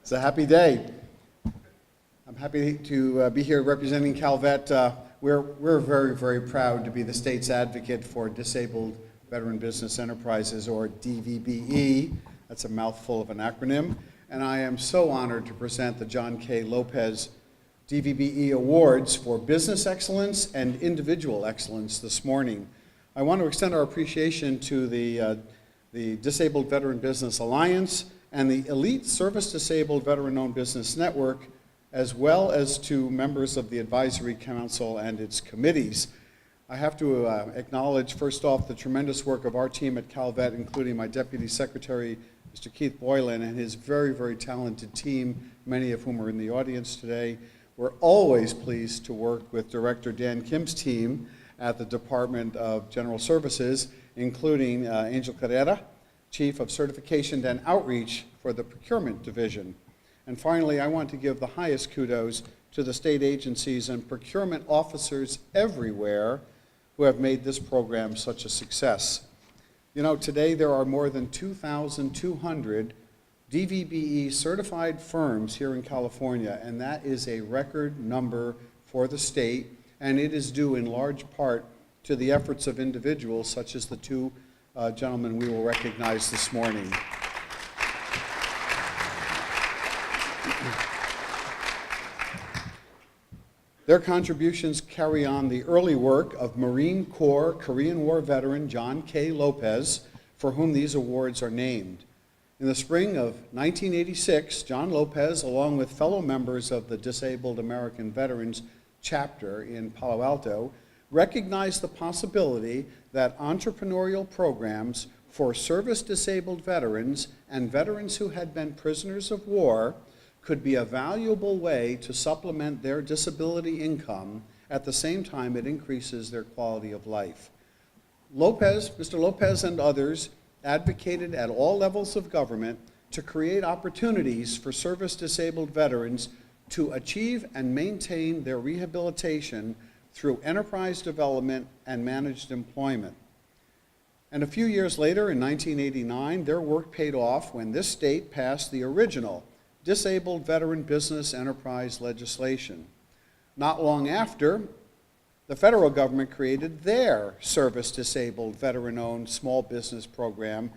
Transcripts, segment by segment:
It's a happy day. I'm happy to be here representing CalVet. We're very, very proud to be the state's advocate for Disabled Veteran Business Enterprises, or DVBE. That's a mouthful of an acronym. And I am so honored to present the John K. Lopez DVBE Awards for Business Excellence and Individual Excellence this morning. I want to extend our appreciation to the Disabled Veteran Business Alliance and the Elite Service Disabled Veteran-Owned Business Network, as well as to members of the Advisory Council and its committees. I have to acknowledge, first off, the tremendous work of our team at CalVet, including my Deputy Secretary, Mr. Keith Boylan, and his very, very talented team, many of whom are in the audience today. We're always pleased to work with Director Dan Kim's team at the Department of General Services, including Angel Carrera, Chief of Certification and Outreach for the Procurement Division. And finally, I want to give the highest kudos to the state agencies and procurement officers everywhere who have made this program such a success. You know, today there are more than 2,200 DVBE certified firms here in California, and that is a record number for the state, and it is due in large part to the efforts of individuals such as the two gentlemen we will recognize this morning. Their contributions carry on the early work of Marine Corps Korean War veteran John K. Lopez, for whom these awards are named. In the spring of 1986, John Lopez, along with fellow members of the Disabled American Veterans chapter in Palo Alto, recognized the possibility that entrepreneurial programs for service-disabled veterans and veterans who had been prisoners of war could be a valuable way to supplement their disability income at the same time it increases their quality of life. Mr. Lopez and others advocated at all levels of government to create opportunities for service-disabled veterans to achieve and maintain their rehabilitation through enterprise development and managed employment. And a few years later, in 1989, their work paid off when this state passed the original Disabled Veteran Business Enterprise legislation. Not long after, the federal government created their service-disabled veteran-owned small business program,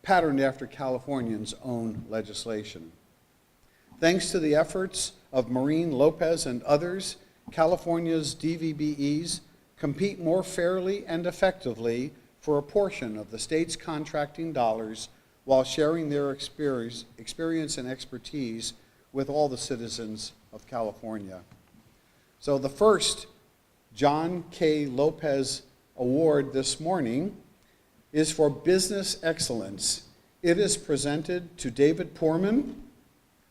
patterned after California's own legislation. Thanks to the efforts of Marine Lopez and others, California's DVBEs compete more fairly and effectively for a portion of the state's contracting dollars while sharing their experience and expertise with all the citizens of California. So the first John K. Lopez Award this morning is for Business Excellence. It is presented to David Poorman,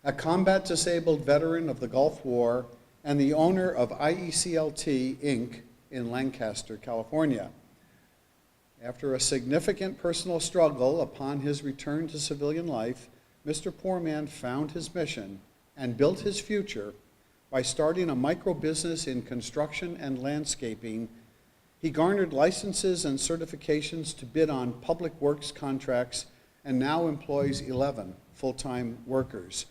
a combat disabled veteran of the Gulf War and the owner of IECLT, Inc. in Lancaster, California. After a significant personal struggle upon his return to civilian life, Mr. Poorman found his mission and built his future by starting a micro-business in construction and landscaping. He garnered licenses and certifications to bid on public works contracts and now employs 11 full-time workers.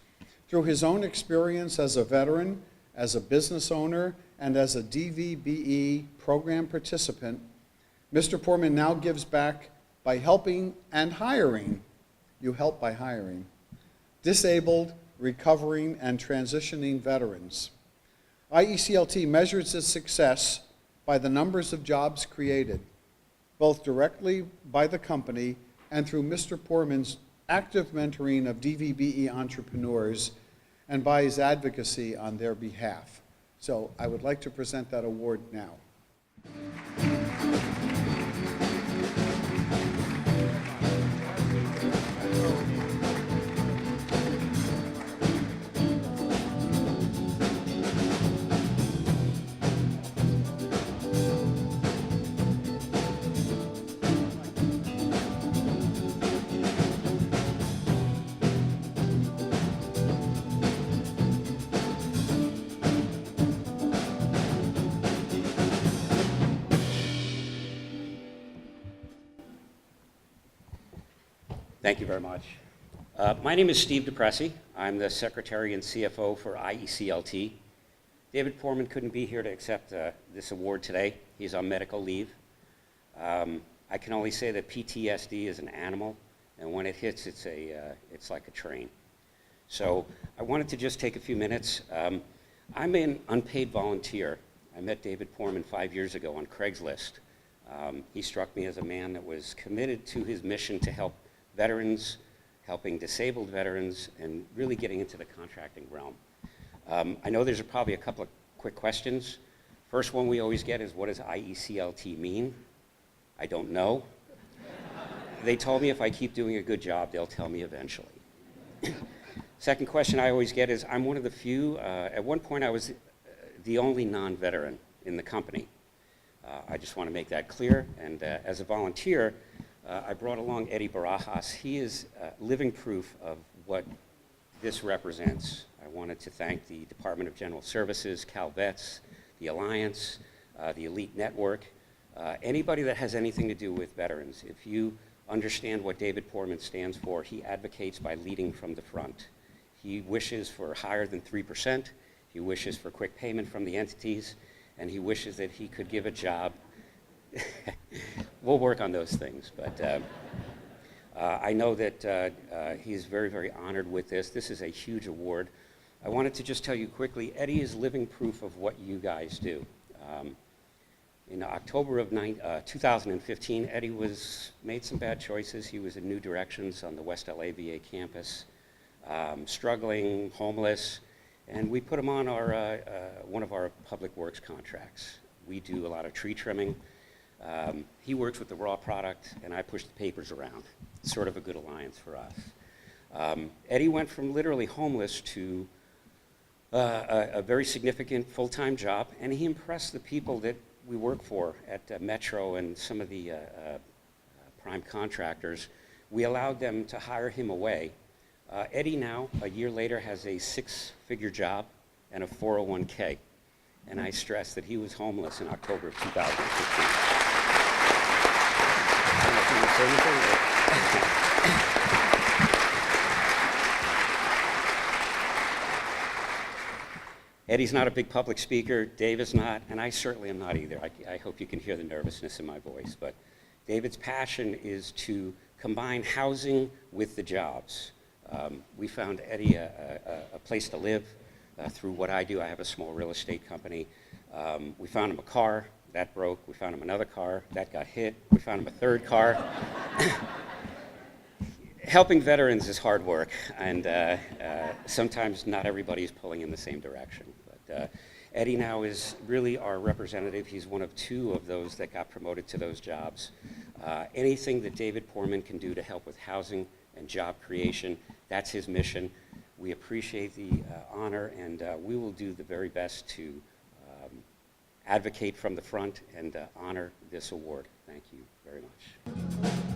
Through his own experience as a veteran, as a business owner, and as a DVBE program participant, Mr. Poorman now gives back by helping and hiring, you help by hiring, disabled, recovering, and transitioning veterans. IECLT measures its success by the numbers of jobs created, both directly by the company and through Mr. Poorman's active mentoring of DVBE entrepreneurs and by his advocacy on their behalf. So I would like to present that award now. Thank you very much. My name is Steve DePressy. I'm the Secretary and CFO for IECLT. David Poorman couldn't be here to accept this award today. He's on medical leave. I can only say that PTSD is an animal, and when it hits, it's like a train. So I wanted to just take a few minutes. I'm an unpaid volunteer. I met David Poorman 5 years ago on Craigslist. He struck me as a man that was committed to his mission to help veterans, helping disabled veterans, and really getting into the contracting realm. I know there's probably a couple of quick questions. First one we always get is, what does IECLT mean? I don't know. They told me if I keep doing a good job, they'll tell me eventually. Second question I always get is, I'm one of the few, at one point I was the only non-veteran in the company. I just want to make that clear, and as a volunteer, I brought along Eddie Barajas. He is living proof of what this represents. I wanted to thank the Department of General Services, CalVets, the Alliance, the Elite Network, anybody that has anything to do with veterans. If you understand what David Poorman stands for, he advocates by leading from the front. He wishes for higher than 3%, he wishes for quick payment from the entities, and he wishes that he could give a job. We'll work on those things, but I know that he's very, very honored with this. This is a huge award. I wanted to just tell you quickly, Eddie is living proof of what you guys do. In October of 2015, Eddie made some bad choices. He was in New Directions on the West LA VA campus, struggling, homeless, and we put him on one of our public works contracts. We do a lot of tree trimming. He works with the raw product, and I push the papers around. It's sort of a good alliance for us. Eddie went from literally homeless to a very significant full-time job, and he impressed the people that we work for at Metro and some of the prime contractors. We allowed them to hire him away. Eddie now, a year later, has a 6-figure job and a 401k. And I stress that he was homeless in October of 2015. I don't know if you want to say anything. Eddie's not a big public speaker, Dave is not, and I certainly am not either. I hope you can hear the nervousness in my voice, but David's passion is to combine housing with the jobs. We found Eddie a place to live through what I do. I have a small real estate company. We found him a car, that broke. We found him another car, that got hit. We found him a third car. Helping veterans is hard work, and sometimes not everybody is pulling in the same direction. But Eddie now is really our representative. He's one of 2 of those that got promoted to those jobs. Anything that David Poorman can do to help with housing and job creation, that's his mission. We appreciate the honor, and we will do the very best to advocate from the front and honor this award. Thank you very much.